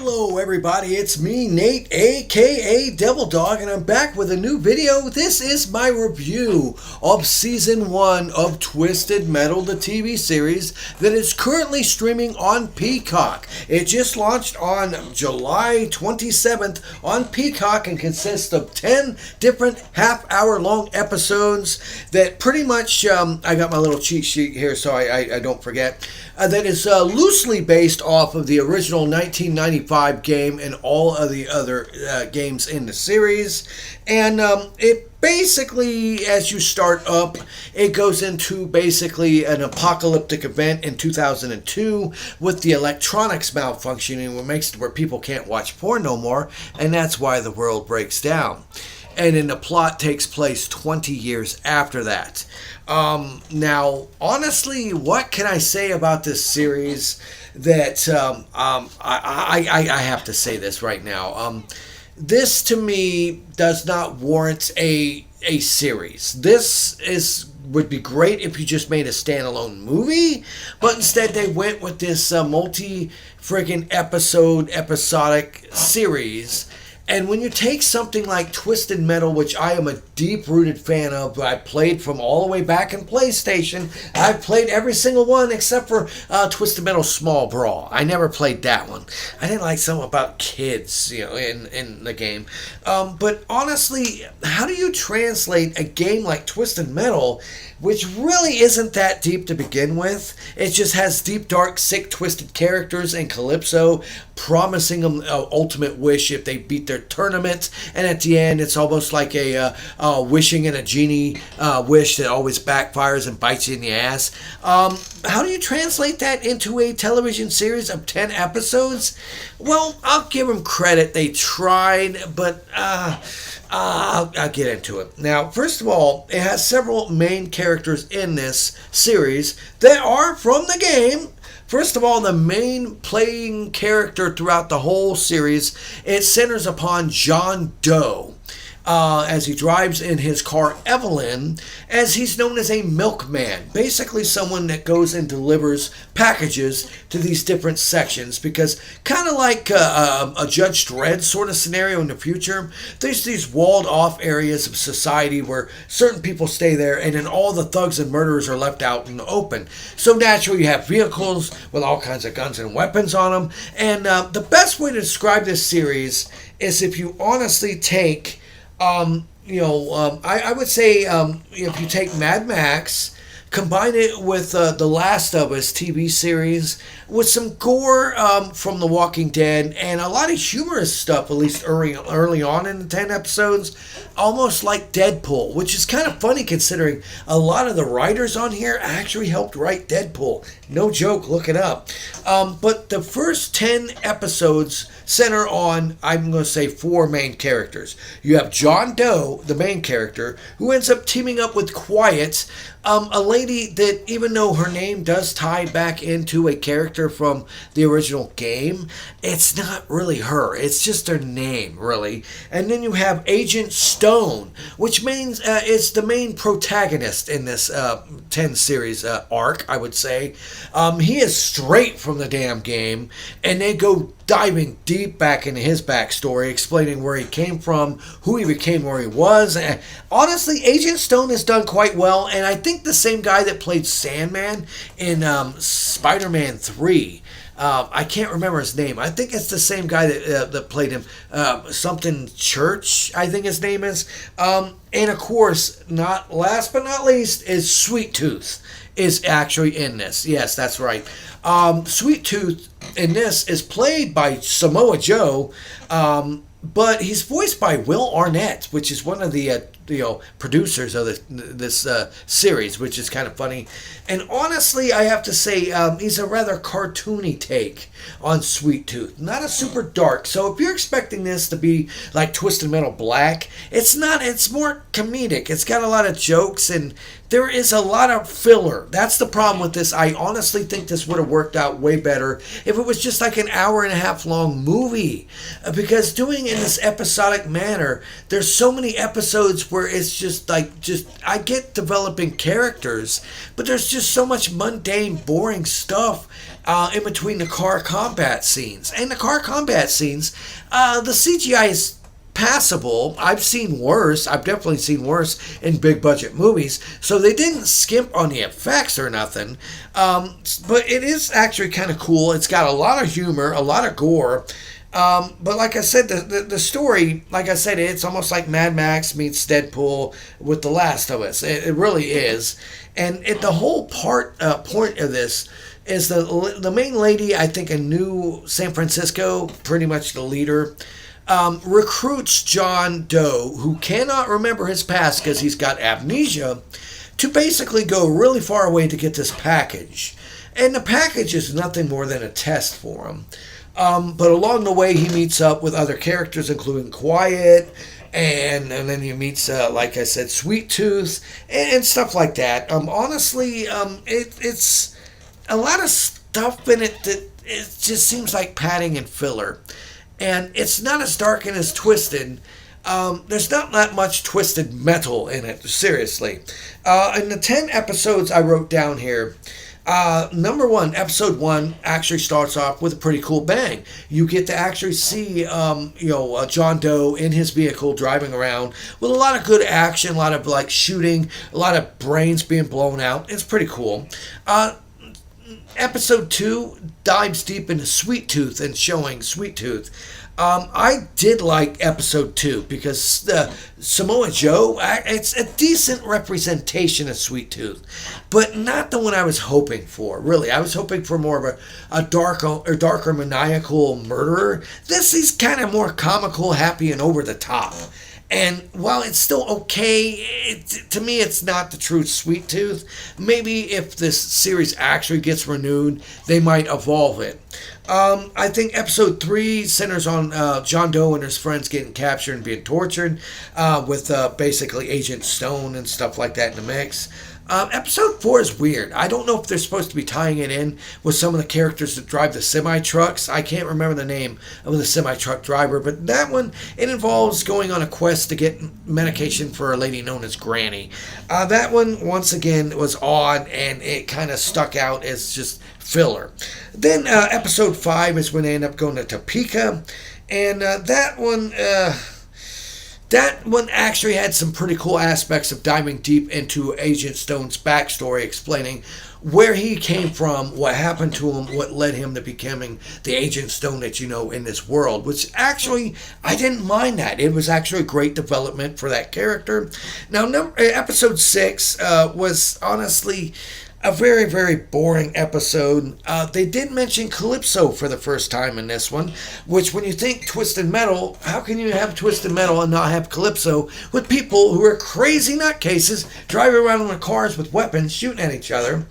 Hello everybody, it's me, Nate, aka Devil Dog, and I'm back with a new video. This is my review of Season 1 of Twisted Metal, the TV series that is currently streaming on Peacock. It just launched on July 27th on Peacock and consists of 10 different half-hour long episodes that pretty much, I got my little cheat sheet here so I don't forget, that is loosely based off of the original 1995 game and all of the other games in the series. And it basically, as you start up, it goes into basically an apocalyptic event in 2002 with the electronics malfunctioning, what makes it where people can't watch porn no more, and that's why the world breaks down. And then the plot takes place 20 years after that. Now, honestly, what can I say about this series that I have to say this right now. This, to me, does not warrant a series. This would be great if you just made a standalone movie, but instead they went with this multi-friggin' episodic series. And when you take something like Twisted Metal, which I am a deep-rooted fan of, I played from all the way back in PlayStation. I've played every single one except for Twisted Metal Small Brawl. I never played that one. I didn't like something about kids, in the game. But honestly, how do you translate a game like Twisted Metal, which really isn't that deep to begin with? It just has deep, dark, sick, twisted characters and Calypso promising them an ultimate wish if they beat their tournament, and at the end it's almost like a wishing in a genie wish that always backfires and bites you in the ass. How do you translate that into a television series of 10 episodes? Well, I'll give them credit, they tried, but I'll get into it. Now, first of all, it has several main characters in this series that are from the game. First of all, the main playing character throughout the whole series, it centers upon John Doe. As he drives in his car Evelyn, as he's known as a milkman, basically someone that goes and delivers packages to these different sections, because kind of like a Judge Dredd sort of scenario in the future, there's these walled off areas of society where certain people stay there, and then all the thugs and murderers are left out in the open. So naturally you have vehicles with all kinds of guns and weapons on them, and the best way to describe this series is if you honestly take I would say if you take Mad Max, combine it with The Last of Us TV series with some gore from The Walking Dead and a lot of humorous stuff, at least early on in the 10 episodes, almost like Deadpool, which is kind of funny considering a lot of the writers on here actually helped write Deadpool. No joke, look it up. But the first 10 episodes center on, I'm going to say, 4 main characters. You have John Doe, the main character, who ends up teaming up with Quiet, a lady that, even though her name does tie back into a character from the original game, it's not really her. It's just her name, really. And then you have Agent Stone, which means is the main protagonist in this 10 series arc, I would say. He is straight from the damn game, and they go diving deep back into his backstory, explaining where he came from, who he became, where he was. And honestly, Agent Stone has done quite well, and I think the same guy that played Sandman in Spider-Man 3, I can't remember his name. I think it's the same guy that played him, something Church, I think his name is. And of course, not last but not least, is Sweet Tooth is actually in this. Yes, that's right. Sweet Tooth in this is played by Samoa Joe, but he's voiced by Will Arnett, which is one of the producers of this series, which is kind of funny. And honestly, I have to say, he's a rather cartoony take on Sweet Tooth. Not a super dark. So if you're expecting this to be like Twisted Metal Black, it's not. It's more comedic. It's got a lot of jokes and there is a lot of filler. That's the problem with this. I honestly think this would have worked out way better if it was just like an hour and a half long movie. Because doing it in this episodic manner, there's so many episodes where it's just I get developing characters, but there's just so much mundane, boring stuff in between the car combat scenes. And the car combat scenes, the CGI is passable. I've seen worse. I've definitely seen worse in big budget movies. So they didn't skimp on the effects or nothing. But it is actually kind of cool. It's got a lot of humor, a lot of gore. But like I said, the story, like I said, it's almost like Mad Max meets Deadpool with The Last of Us. It really is. And the whole point of this is the main lady, I think in New San Francisco, pretty much the leader, recruits John Doe, who cannot remember his past because he's got amnesia, to basically go really far away to get this package. And the package is nothing more than a test for him. But along the way, he meets up with other characters, including Quiet, and then he meets, like I said, Sweet Tooth, and stuff like that. Honestly, it's a lot of stuff in it that it just seems like padding and filler. And it's not as dark and as twisted. There's not that much twisted metal in it, seriously. In the 10 episodes I wrote down here, number one, episode 1 actually starts off with a pretty cool bang. You get to actually see, John Doe in his vehicle driving around with a lot of good action, a lot of shooting, a lot of brains being blown out. It's pretty cool. Episode 2 dives deep into Sweet Tooth and showing Sweet Tooth. I did like episode 2 because Samoa Joe, it's a decent representation of Sweet Tooth, but not the one I was hoping for, really. I was hoping for more of a darker maniacal murderer. He's kind of more comical, happy, and over the top. And while it's still okay, to me it's not the true Sweet Tooth. Maybe if this series actually gets renewed, they might evolve it. I think episode 3 centers on John Doe and his friends getting captured and being tortured with basically Agent Stone and stuff like that in the mix. Episode 4 is weird. I don't know if they're supposed to be tying it in with some of the characters that drive the semi-trucks. I can't remember the name of the semi-truck driver, but that one, it involves going on a quest to get medication for a lady known as Granny. That one, once again, was odd, and it kind of stuck out as just filler. Then episode 5 is when they end up going to Topeka, and that one actually had some pretty cool aspects of diving deep into Agent Stone's backstory, explaining where he came from, what happened to him, what led him to becoming the Agent Stone that you know in this world, which actually, I didn't mind that. It was actually a great development for that character. Now, episode 6 was honestly a very, very boring episode. They did mention Calypso for the first time in this one, which when you think Twisted Metal, how can you have Twisted Metal and not have Calypso with people who are crazy nutcases driving around in their cars with weapons shooting at each other?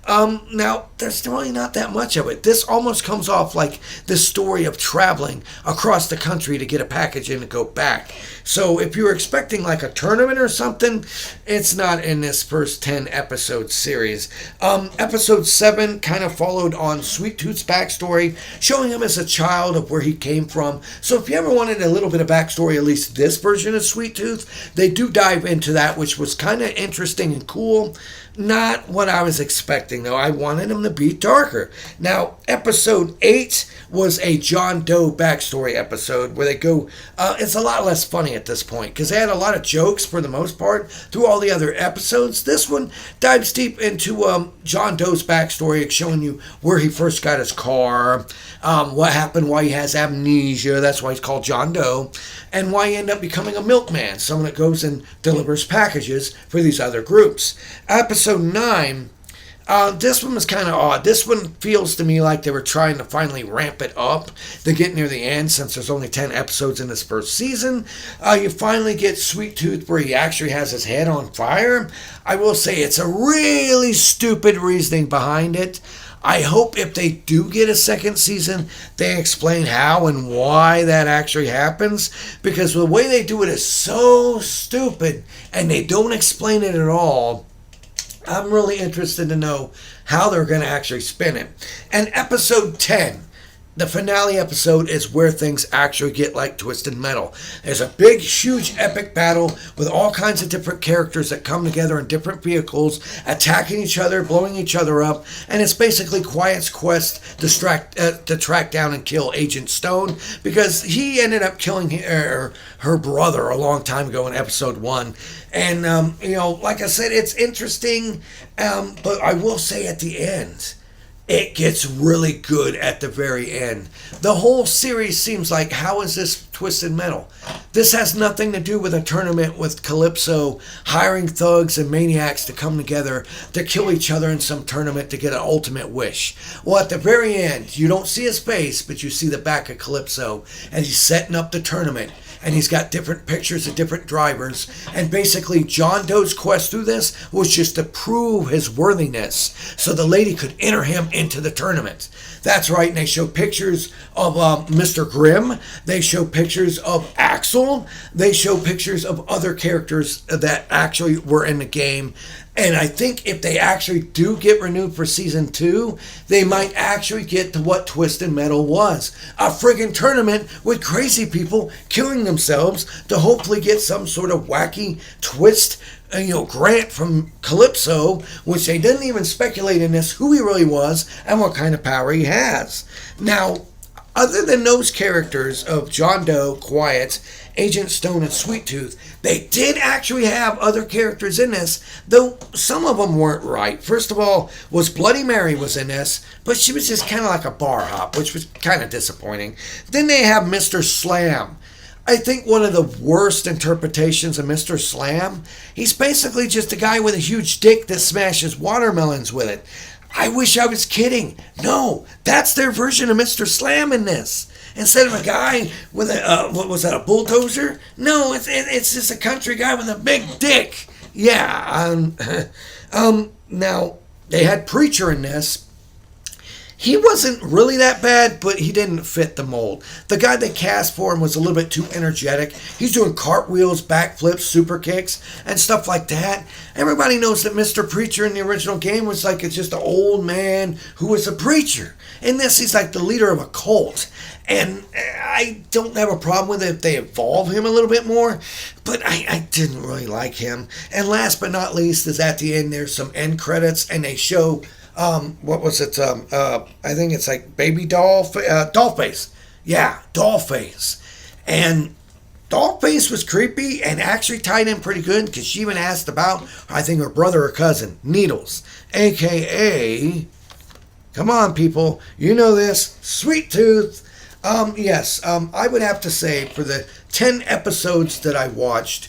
Now, there's really not that much of it. This almost comes off like the story of traveling across the country to get a package in and go back. So if you were expecting like a tournament or something, it's not in this first 10 episode series. Episode 7 kind of followed on Sweet Tooth's backstory, showing him as a child of where he came from. So if you ever wanted a little bit of backstory, at least this version of Sweet Tooth, they do dive into that, which was kind of interesting and cool. Not what I was expecting, though. I wanted him to be darker. Now, episode 8 was a John Doe backstory episode where they go, it's a lot less funny at this point because they had a lot of jokes for the most part through all the other episodes. This one dives deep into John Doe's backstory, showing you where he first got his car, what happened, why he has amnesia, that's why he's called John Doe, and why he ended up becoming a milkman, someone that goes and delivers packages for these other groups. Episode 9, this one was kind of odd. This one feels to me like they were trying to finally ramp it up to get near the end, since there's only 10 episodes in this first season. You finally get Sweet Tooth where he actually has his head on fire. I will say it's a really stupid reasoning behind it. I hope if they do get a second season, they explain how and why that actually happens, because the way they do it is so stupid and they don't explain it at all. I'm really interested to know how they're going to actually spin it. And episode 10, the finale episode, is where things actually get like Twisted Metal. There's a big, huge, epic battle with all kinds of different characters that come together in different vehicles, attacking each other, blowing each other up, and it's basically Quiet's quest to track down and kill Agent Stone, because he ended up killing her brother a long time ago in episode 1. And, like I said, it's interesting, but I will say at the end, it gets really good at the very end. The whole series seems like, how is this Twisted Metal? This has nothing to do with a tournament with Calypso hiring thugs and maniacs to come together to kill each other in some tournament to get an ultimate wish. Well, at the very end, you don't see his face, but you see the back of Calypso, and he's setting up the tournament. And he's got different pictures of different drivers. And basically, John Doe's quest through this was just to prove his worthiness so the lady could enter him into the tournament. That's right, and they show pictures of Mr. Grimm. They show pictures of Axel. They show pictures of other characters that actually were in the game. And I think if they actually do get renewed for season 2, they might actually get to what Twisted Metal was. A friggin' tournament with crazy people killing themselves to hopefully get some sort of wacky twist, grant from Calypso, which they didn't even speculate in this who he really was and what kind of power he has. Now, other than those characters of John Doe, Quiet, Agent Stone, and Sweet Tooth, they did actually have other characters in this, though some of them weren't right. First of all, was Bloody Mary was in this, but she was just kind of like a bar hop, which was kind of disappointing. Then they have Mr. Slam. I think one of the worst interpretations of Mr. Slam, he's basically just a guy with a huge dick that smashes watermelons with it. I wish I was kidding. No, that's their version of Mr. Slam in this. Instead of a guy with a bulldozer? No, it's just a country guy with a big dick. Yeah. Now, they had Preacher in this. He wasn't really that bad, but he didn't fit the mold. The guy they cast for him was a little bit too energetic. He's doing cartwheels, backflips, super kicks, and stuff like that. Everybody knows that Mr. Preacher in the original game was like just an old man who was a preacher. In this, he's like the leader of a cult. And I don't have a problem with it if they evolve him a little bit more, but I didn't really like him. And last but not least is at the end, there's some end credits, and they show... what was it? I think it's like Baby Dollface. Yeah, Dollface. And Dollface was creepy and actually tied in pretty good because she even asked about, I think, her brother or cousin, Needles, a.k.a. Come on, people. You know this. Sweet Tooth. Yes, I would have to say for the 10 episodes that I watched,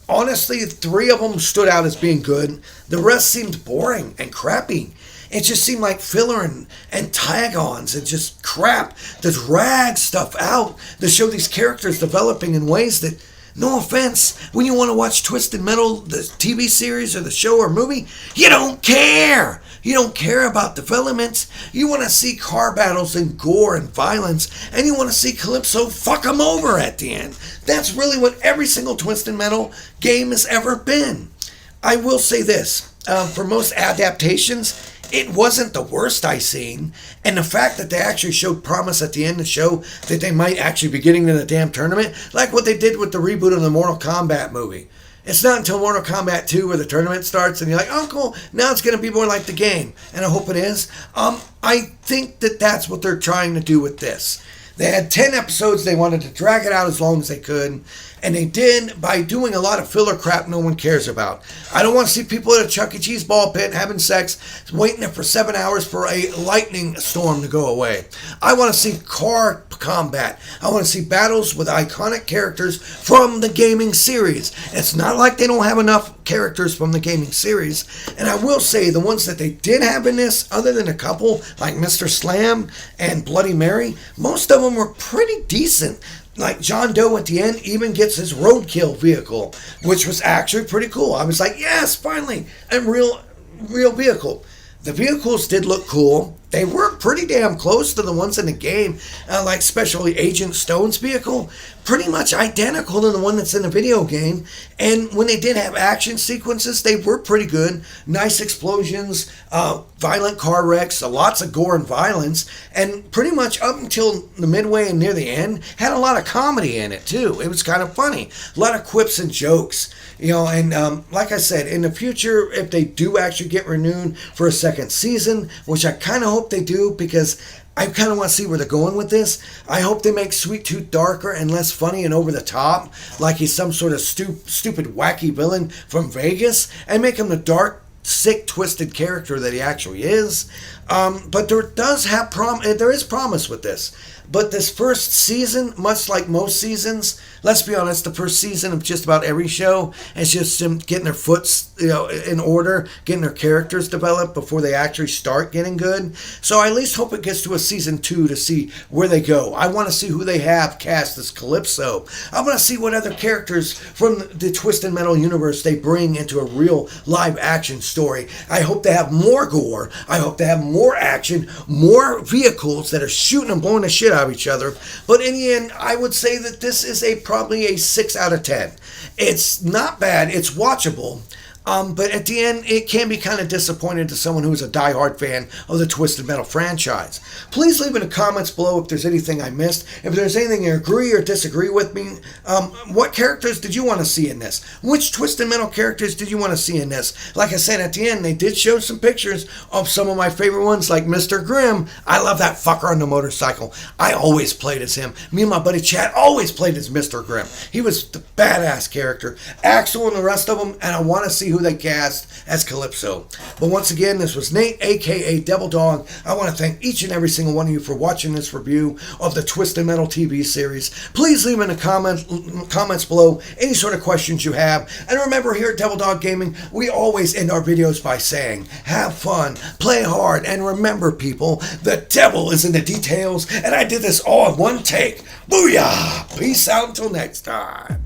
honestly, 3 of them stood out as being good. The rest seemed boring and crappy. It just seemed like filler and tag-ons and just crap to drag stuff out to show these characters developing in ways that, no offense, when you want to watch Twisted Metal, the TV series or the show or movie, you don't care. You don't care about developments. You want to see car battles and gore and violence, and you want to see Calypso fuck them over at the end. That's really what every single Twisted Metal game has ever been. I will say this, for most adaptations, it wasn't the worst I've seen, and the fact that they actually showed promise at the end to show that they might actually be getting to the damn tournament, like what they did with the reboot of the Mortal Kombat movie. It's not until Mortal Kombat 2 where the tournament starts and you're like, oh, cool, now it's going to be more like the game. And I hope it is. I think that that's what they're trying to do with this. They had 10 episodes. They wanted to drag it out as long as they could. And they did by doing a lot of filler crap no one cares about. I don't want to see people at a Chuck E. Cheese ball pit having sex, waiting there for 7 hours for a lightning storm to go away. I want to see car combat. I want to see battles with iconic characters from the gaming series. It's not like they don't have enough characters from the gaming series. And I will say the ones that they did have in this, other than a couple like Mr. Slam and Bloody Mary, most of them were pretty decent. Like John Doe at the end even gets his roadkill vehicle, which was actually pretty cool. I was like, yes, finally, a real vehicle. The vehicles did look cool. they were pretty damn close to the ones in the game, like especially Agent Stone's vehicle, pretty much identical to the one that's in the video game. And when they did have action sequences, they were pretty good. Nice explosions, violent car wrecks, lots of gore and violence, and pretty much up until the midway and near the end, had a lot of comedy in it too. It was kind of funny, a lot of quips and jokes, and like I said, in the future, if they do actually get renewed for a second season, which I kind of hope they do, because I kind of want to see where they're going with this. I hope they make Sweet Tooth darker and less funny and over the top, like he's some sort of stupid, wacky villain from Vegas, and make him the dark, sick, twisted character that he actually is. But there is promise with this. But this first season, much like most seasons, let's be honest, the first season of just about every show is just them getting their foots, in order, getting their characters developed before they actually start getting good. So I at least hope it gets to a season 2 to see where they go. I want to see who they have cast as Calypso. I want to see what other characters from the Twisted Metal universe they bring into a real live action story. I hope they have more gore. I hope they have more action, more vehicles that are shooting and blowing the shit out of each other. But in the end, I would say that this is probably a 6 out of 10. It's not bad. It's watchable. But at the end, it can be kind of disappointing to someone who's a diehard fan of the Twisted Metal franchise. Please leave in the comments below if there's anything I missed. If there's anything you agree or disagree with me. What characters did you want to see in this? Which Twisted Metal characters did you want to see in this? Like I said, at the end, they did show some pictures of some of my favorite ones, like Mr. Grimm. I love that fucker on the motorcycle. I always played as him. Me and my buddy Chad always played as Mr. Grimm. He was the badass character. Axel and the rest of them, and I want to see who they cast as Calypso. But once again, this was Nate, aka Devil Dog. I want to thank each and every single one of you for watching this review of the Twisted Metal TV series. Please leave in the comments below any sort of questions you have. And remember, here at Devil Dog Gaming, we always end our videos by saying, have fun, play hard, and remember, people, the devil is in the details, and I did this all in one take. Booyah! Peace out until next time.